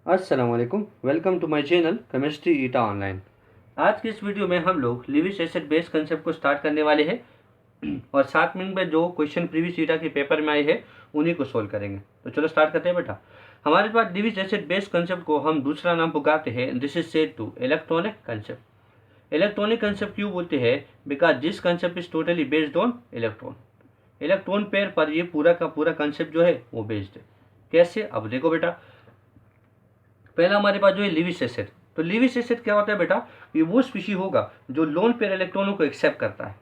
अस्सलाम वालेकुम, welcome to my channel chemistry eta online. आज की इस वीडियो में हम लोग लिविस एसिड बेस कंसेप्ट को स्टार्ट करने वाले हैं और 7 मिनट में जो क्वेश्चन प्रीवियस ईटा के पेपर में आए हैं उन्हीं को सोल्व करेंगे। तो चलो स्टार्ट करते हैं बेटा। हमारे पास लिविस एसिड बेस कंसेप्ट को हम दूसरा नाम पुकारते हैं, this is said to electronic concept. Electronic concept क्यों बोलते हैं? Because this concept is totally based on electron. Electron pair पर ये पूरा का पूरा कंसेप्ट जो है वो बेस्ड है। कैसे? अब देखो बेटा, पहला हमारे पास जो है लिविस एसिड। तो लिविस एसिड क्या होता है बेटा? ये वो स्पीशी होगा जो लोन पेयर इलेक्ट्रॉनों को एक्सेप्ट करता है।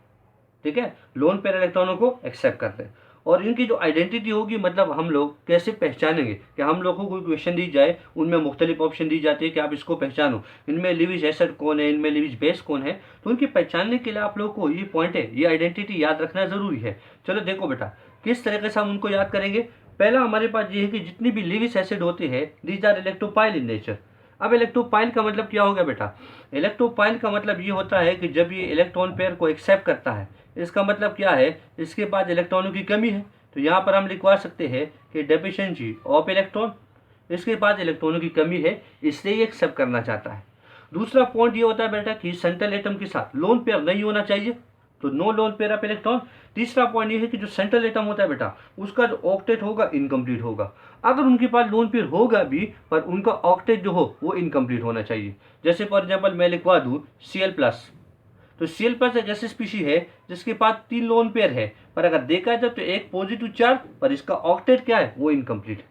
ठीक है, लोन पेयर इलेक्ट्रॉनों को एक्सेप्ट करते हैं। और इनकी जो आइडेंटिटी होगी, मतलब हम लोग कैसे पहचानेंगे कि हम लोगों को कोई क्वेश्चन दी जाए उनमें मुख्तलिफ ऑप्शन दी जाती है कि आप इसको पहचानो, इनमें लिविस एसिड कौन है, इनमें लिविस बेस कौन है। तो उनकी पहचानने के लिए आप लोगों को ये पॉइंट है, ये आइडेंटिटी याद रखना जरूरी है। चलो देखो बेटा, किस तरीके से हम उनको याद करेंगे। पहला हमारे पास ये है कि जितनी भी लिविस एसिड होती है दीज आर इलेक्ट्रोपाइल इन नेचर। अब इलेक्ट्रोपाइल का मतलब क्या हो गया बेटा? इलेक्ट्रोपाइल का मतलब ये होता है कि जब ये इलेक्ट्रॉन पेयर को एक्सेप्ट करता है, इसका मतलब क्या है? इसके पास इलेक्ट्रॉनों की कमी है। तो यहाँ पर हम लिखवा सकते हैं कि डेफिशिएंसी ऑफ इलेक्ट्रॉन, इसके पास इलेक्ट्रॉनों की कमी है, इसलिए ये एक्सेप्ट करना चाहता है। दूसरा पॉइंट ये होता है बेटा कि सेंट्रल एटम के साथ लोन पेयर नहीं होना चाहिए, तो no lone pair of electron. तीसरा पॉइंट ये है कि जो सेंट्रल एटम होता है बेटा, उसका जो ऑक्टेट होगा इनकम्प्लीट होगा। अगर उनके पास लोन पेयर होगा भी पर उनका ऑक्टेट जो हो वो इनकम्प्लीट होना चाहिए। जैसे फॉर एग्जाम्पल मैं लिखवा दूँ Cl+। तो Cl+ एक ऐसी स्पीशी है जिसके पास 3 लोन पेयर है, पर अगर देखा जाए तो एक पॉजिटिव चार्ज, पर इसका ऑक्टेट क्या है? वो इनकम्प्लीट।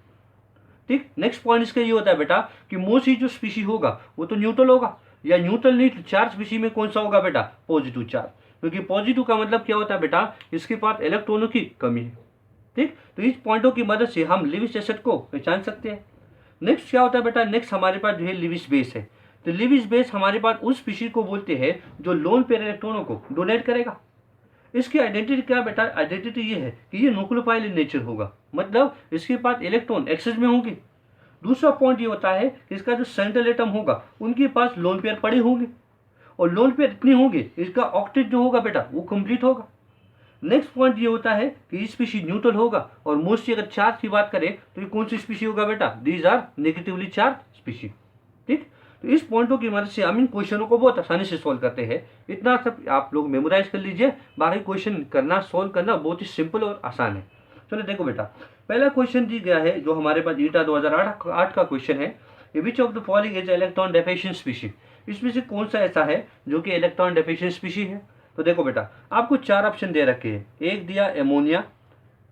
ठीक, नेक्स्ट पॉइंट इसका ये होता है बेटा कि मोस्टली जो स्पीशी होगा वो तो न्यूट्रल होगा, या न्यूट्रल नहीं तो चार्ज स्पीशी में कौन सा होगा बेटा? Positive charge. क्योंकि पॉजिटिव का मतलब क्या होता है बेटा? इसके पास इलेक्ट्रॉनों की कमी है। ठीक, तो इस पॉइंटों की मदद से हम लिविस एसिड को पहचान सकते हैं। नेक्स्ट क्या होता है बेटा? नेक्स्ट हमारे पास जो है लिविस बेस है। तो लिविस बेस हमारे पास उस स्पीशी को बोलते हैं जो लोन पेयर इलेक्ट्रॉनों को डोनेट करेगा। इसकी आइडेंटिटी क्या बेटा? आइडेंटिटी ये है कि ये न्यूक्लियोफाइल इन नेचर होगा, मतलब इसके पास इलेक्ट्रॉन एक्सेस में होंगे। दूसरा पॉइंट ये होता है कि इसका जो सेंट्रल एटम होगा उनके पास लोन पेयर पड़े होंगे, और लोन पेयर इतने होंगे इसका ऑक्टेट जो होगा बेटा वो कंप्लीट होगा। नेक्स्ट पॉइंट ये होता है कि स्पीशी न्यूट्रल होगा, और मोस्टली अगर चार्ज की बात करें तो ये कौन सी स्पीशी होगा बेटा? These are negatively charge species. ठीक, तो इस पॉइंटों की मदद से हम इन क्वेश्चनों को बहुत आसानी से सोल्व करते हैं। इतना सब आप लोग मेमोराइज कर लीजिए, बाकी क्वेश्चन करना, सोल्व करना बहुत ही सिंपल और आसान है। चलो देखो बेटा, पहला क्वेश्चन दी गया है जो हमारे पास ईटा 2008 का क्वेश्चन है, which of the following is electron deficient species. इसमें से कौन सा ऐसा है जो कि इलेक्ट्रॉन डेफिशिएंट स्पीशी है? तो देखो बेटा, आपको 4 ऑप्शन दे रखे हैं। एक दिया एमोनिया,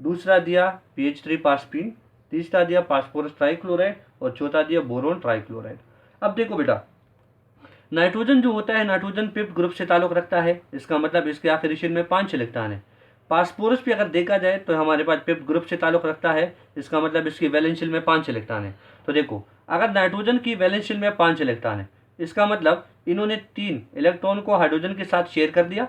दूसरा दिया PH3 पास्पीन, तीसरा दिया फास्फोरस ट्राइक्लोराइड, और चौथा दिया बोरोन ट्राइक्लोराइड। अब देखो बेटा, नाइट्रोजन जो होता है, नाइट्रोजन फिफ्थ ग्रुप से ताल्लुक रखता है, इसका मतलब इसके आखिरी शेल में 5 इलेक्ट्रॉन है। फास्फोरस भी अगर देखा जाए तो हमारे पास फिफ्थ ग्रुप से ताल्लुक रखता है, इसका मतलब इसकी वैलेंस शेल में 5 इलेक्ट्रॉन है। तो देखो, अगर नाइट्रोजन की वैलेंस शेल में 5 इलेक्ट्रॉन है, इसका मतलब इन्होंने 3 इलेक्ट्रॉन को हाइड्रोजन के साथ शेयर कर दिया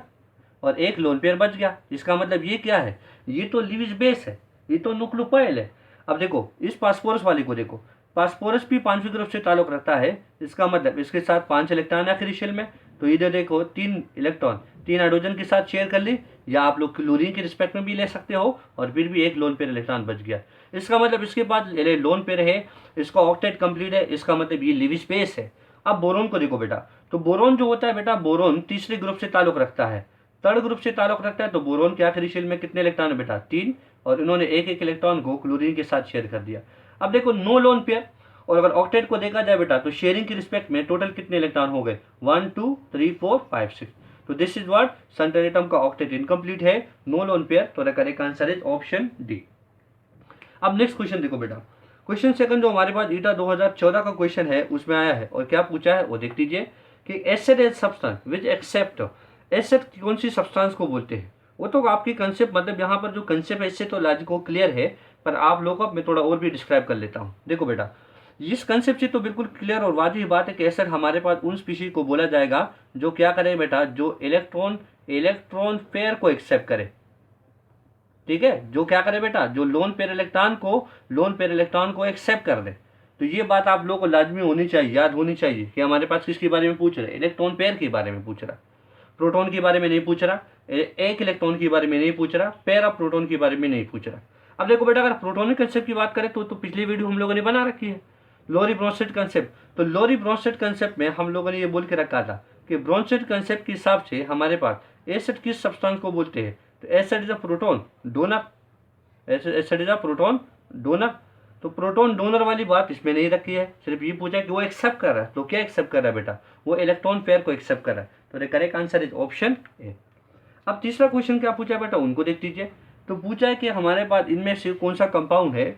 और एक लोन पेयर बच गया। इसका मतलब ये क्या है? ये तो लिविस बेस है, ये तो न्यूक्लियोफाइल है। अब देखो इस फास्फोरस वाले को देखो, फास्फोरस भी 5वीं ग्रुप से ताल्लुक रखता है, इसका मतलब इसके साथ 5 इलेक्ट्रॉन है आखिरी शेल में। तो इधर देखो 3 इलेक्ट्रॉन 3 हाइड्रोजन के साथ शेयर कर ली, या आप लोग क्लोरीन के रिस्पेक्ट में भी ले सकते हो, और फिर भी एक लोन पेयर इलेक्ट्रॉन बच गया। इसका मतलब इसके पास लोन पेयर है, इसका ऑक्टेट कंप्लीट है, इसका मतलब ये लिविस बेस है। अब बोरोन को देखो बेटा, तो बोरोन जो होता है बेटा, बोरोन तीसरे ग्रुप से ताल्लुक रखता है, थर्ड ग्रुप से ताल्लुक रखता है। तो बोरोन के आखिरी शेल में कितने इलेक्ट्रॉन है बेटा? 3, और इन्होंने एक एक इलेक्ट्रॉन को क्लोरीन के साथ शेयर कर दिया। अब देखो नो लोन पेयर, और अगर ऑक्टेट को देखा जाए बेटा तो शेयरिंग के रिस्पेक्ट में टोटल कितने इलेक्ट्रॉन हो गए? 1 2 3 4 5 6। तो this is what, central atom का ऑक्टेट इनकम्प्लीट है, नो लोन पेयर। तो correct answer is option D. अब नेक्स्ट क्वेश्चन देखो बेटा, क्वेश्चन सेकंड जो हमारे पास ईटा 2014 का क्वेश्चन है उसमें आया है, और क्या पूछा है वो देख लीजिए कि acid is substance which accept. Acid कौन सी सब्सटेंस को बोलते हैं? वो तो आपकी कंसेप्ट, मतलब यहाँ पर जो कंसेप्ट है इससे तो लॉजिक को क्लियर है, पर आप लोगों को मैं थोड़ा और भी डिस्क्राइब कर लेता हूँ। देखो बेटा, इस कंसेप्ट से तो बिल्कुल क्लियर और वाजिब बात है कि एसिड हमारे पास उन स्पीशीज को बोला जाएगा जो क्या करे बेटा? जो इलेक्ट्रॉन पेयर को एक्सेप्ट करे। ठीक है, जो क्या करे बेटा? जो लोन पेयर इलेक्ट्रॉन को एक्सेप्ट कर दे। तो ये बात आप लोगों को लाजमी होनी चाहिए, याद होनी चाहिए कि हमारे पास किसके बारे में पूछ रहा है? इलेक्ट्रॉन पेयर के बारे में पूछ रहा, प्रोटॉन के बारे में नहीं पूछ रहा, एक इलेक्ट्रॉन के बारे में नहीं पूछ रहा, पेयर ऑफ प्रोटॉन के बारे में नहीं पूछ रहा। अब देखो बेटा, अगर प्रोटॉनिक कंसेप्ट की बात करें तो पिछली वीडियो हम लोगों ने बना रखी है। लोरी ब्रोंस्टेड कंसेप्ट, तो लोरी ब्रोंस्टेड कंसेप्ट में हम लोगों ने ये बोल के रखा था कि ब्रोंस्टेड कंसेप्ट के हिसाब से हमारे पास एसिड किस सब्सटेंस को बोलते हैं, तो acid is a proton donor, acid is a proton donor. तो प्रोटॉन डोनर वाली बात इसमें नहीं रखी है, सिर्फ ये पूछा कि वो एक्सेप्ट कर रहा है, तो क्या एक्सेप्ट कर रहा है बेटा, वो इलेक्ट्रॉन पेयर को एक्सेप्ट कर रहा है, तो the correct answer is option ए। अब तीसरा क्वेश्चन क्या पूछा बेटा, उनको देख लीजिए। तो पूछा है कि हमारे पास इनमें से कौन सा कंपाउंड है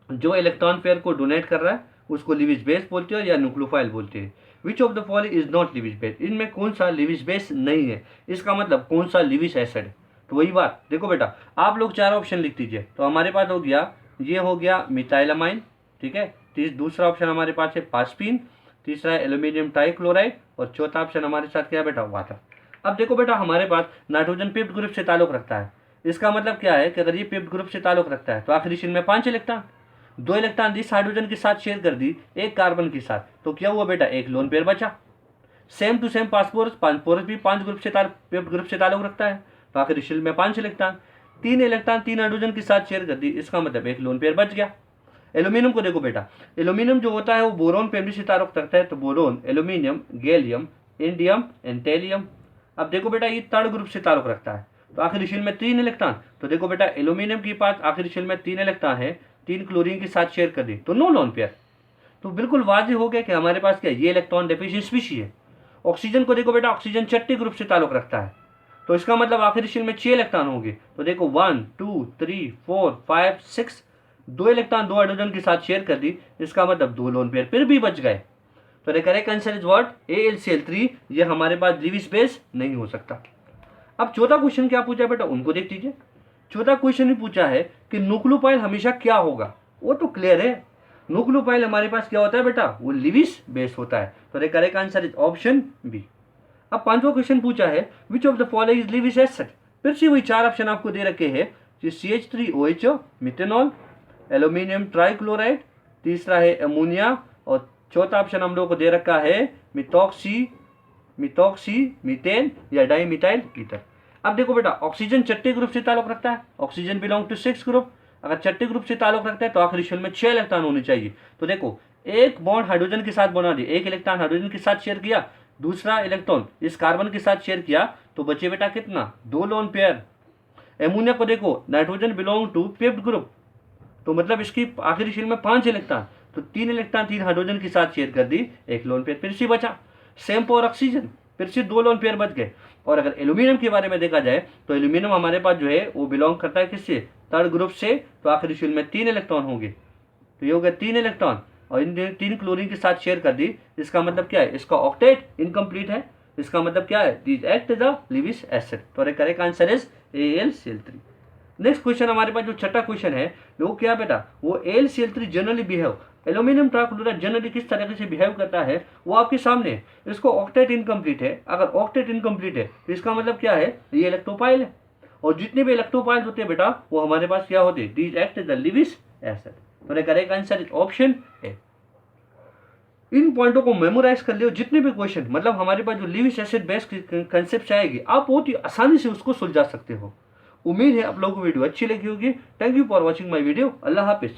जो इलेक्ट्रॉन पेयर को डोनेट कर रहा है, उसको लिविज बेस बोलते हैं या न्यूक्लियोफाइल बोलते हैं। Which of the following is not Lewis base, इनमें कौन सा लिविज बेस नहीं है, इसका मतलब कौन सा लिविज एसिड है। तो वही बात देखो बेटा, आप लोग चार ऑप्शन लिख दीजिए। तो हमारे पास हो गया, ये हो गया मिथाइलामाइन, ठीक है, दूसरा ऑप्शन हमारे पास है पास्पीन, तीसरा है एल्यूमिनियम ट्राइक्लोराइड, और चौथा ऑप्शन हमारे साथ क्या है बेटा, वाटर। अब देखो बेटा, हमारे पास नाइट्रोजन पिप्ड ग्रुप से ताल्लुक रखता है, इसका मतलब क्या है कि अगर ये पिप्ड ग्रुप से ताल्लुक रखता है तो आखिरी शेल में 5 इलेक्ट्रॉन, 2 इलेक्ट्रॉन इस हाइड्रोजन के साथ शेयर कर दी एक कार्बन के साथ, तो क्या हुआ बेटा, एक लोन पेयर बचा। Same to same phosphorus, phosphorus भी 5 ग्रुप से पिप्ड ग्रुप से ताल्लुक रखता है, तो आखिरी शेल में 5 इलेक्ट्रॉन, 3 इलेक्ट्रॉन 3 हाइड्रोजन के साथ शेयर कर दी, इसका मतलब एक लोन पेयर बच गया। एल्यूमिनियम को देखो बेटा, एल्यूमिनियम जो होता है वो बोरोन फैमिली से ताल्लुक रखता है, तो boron, aluminium, gallium, indium and thallium. अब देखो बेटा, ये थर्ड ग्रुप से ताल्लुक रखता है, तो आखिरी शेल में 3 इलेक्ट्रॉन, तो देखो बेटा एल्यूमिनियम के पास आखिरी शेल में 3 इलेक्ट्रॉन है, 3 क्लोरीन के साथ शेयर कर दी, तो नो लोन पेयर। तो बिल्कुल वाजिब हो गया कि हमारे पास क्या, ये इलेक्ट्रॉन डेफिशिएंट स्पीशीज है। ऑक्सीजन को देखो बेटा, ऑक्सीजन छठी ग्रुप से ताल्लुक रखता है, तो इसका मतलब आखिरी शेल में 6 इलेक्ट्रॉन होंगे, तो देखो 1 2 3 4 5 6, 2 इलेक्ट्रॉन 2 हाइड्रोजन के साथ शेयर कर दी, इसका मतलब 2 लोन पेयर फिर भी बच गए। तो the correct answer is what, AlCl3, ये हमारे पास लिविज बेस नहीं हो सकता। अब चौथा क्वेश्चन क्या पूछा बेटा, उनको देख लीजिए। चौथा क्वेश्चन ही पूछा है कि न्यूक्लियोफाइल हमेशा क्या होगा, वो तो क्लियर है, न्यूक्लियोफाइल हमारे पास क्या होता है बेटा, वो लिविज बेस होता है, तो the correct answer is option B. अब पांचवा क्वेश्चन पूछा है which of the following is Lewis acid, फिर से वही 4 ऑप्शन आपको दे रखे हैं, CH3OHO मिथेनॉल, एल्यूमिनियम ट्राइक्लोराइड, तीसरा है अमोनिया, और चौथा ऑप्शन हम लोग को दे रखा है मिथॉक्सी मीथेन या डाइमिथाइल ईथर। अब देखो बेटा, ऑक्सीजन छठे ग्रुप से ताल्लुक रखता है, ऑक्सीजन बिलोंग टू 6 ग्रुप, अगर छठे ग्रुप से ताल्लुक रखता है तो आखिरी शेल में 6 इलेक्ट्रॉन होने चाहिए। तो देखो, एक बॉन्ड हाइड्रोजन के साथ बना दिया, एक इलेक्ट्रॉन हाइड्रोजन के साथ शेयर किया, दूसरा इलेक्ट्रॉन इस कार्बन के साथ शेयर किया, तो बचे बेटा कितना, 2 लोन पेयर। एमोनिया को देखो, nitrogen belong to fifth group, तो मतलब इसकी आखिरी शेल में 5 इलेक्ट्रॉन, तो 3 इलेक्ट्रॉन 3 हाइड्रोजन के साथ शेयर कर दी, एक लोन पेयर फिर से बचा। सेम फॉर ऑक्सीजन, फिर से 2 लोन पेयर बच गए। और अगर एल्यूमिनियम के बारे में देखा जाए तो एल्यूमिनियम हमारे पास जो है वो बिलोंग करता है किससे, थर्ड ग्रुप से, तो आखिरी शेल में 3 इलेक्ट्रॉन होंगे, तो ये हो गया 3 इलेक्ट्रॉन, और इन 3 क्लोरीन के साथ शेयर कर दी, इसका मतलब क्या है, इसका ऑक्टेट इनकम्प्लीट है, इसका मतलब क्या है, these act as a Lewis acid, तो correct answer is AlCl3। Next question हमारे पास जो छठा क्वेश्चन है वो क्या बेटा, वो AlCl3 generally behave, aluminium trichloride generally किस तरीके से बिहेव करता है वो आपके सामने है। इसको ऑक्टेट इनकम्प्लीट है, अगर ऑक्टेट इनकम्प्लीट है तो इसका मतलब क्या है, ये इलेक्ट्रोफाइल है, और जितने भी इलेक्ट्रोफाइल होते हैं बेटा वो हमारे पास क्या होते हैं, these act as a Lewis acid, तो correct answer is option A. इन पॉइंटों को मेमोराइज कर लियो, जितने भी क्वेश्चन मतलब हमारे पास जो लिविज एसिड बेस्ड कंसेप्ट आएगी आप बहुत ही आसानी से उसको सुलझा सकते हो। उम्मीद है आप लोगों को वीडियो अच्छी लगी होगी। Thank you for watching my video. Allah Hafiz.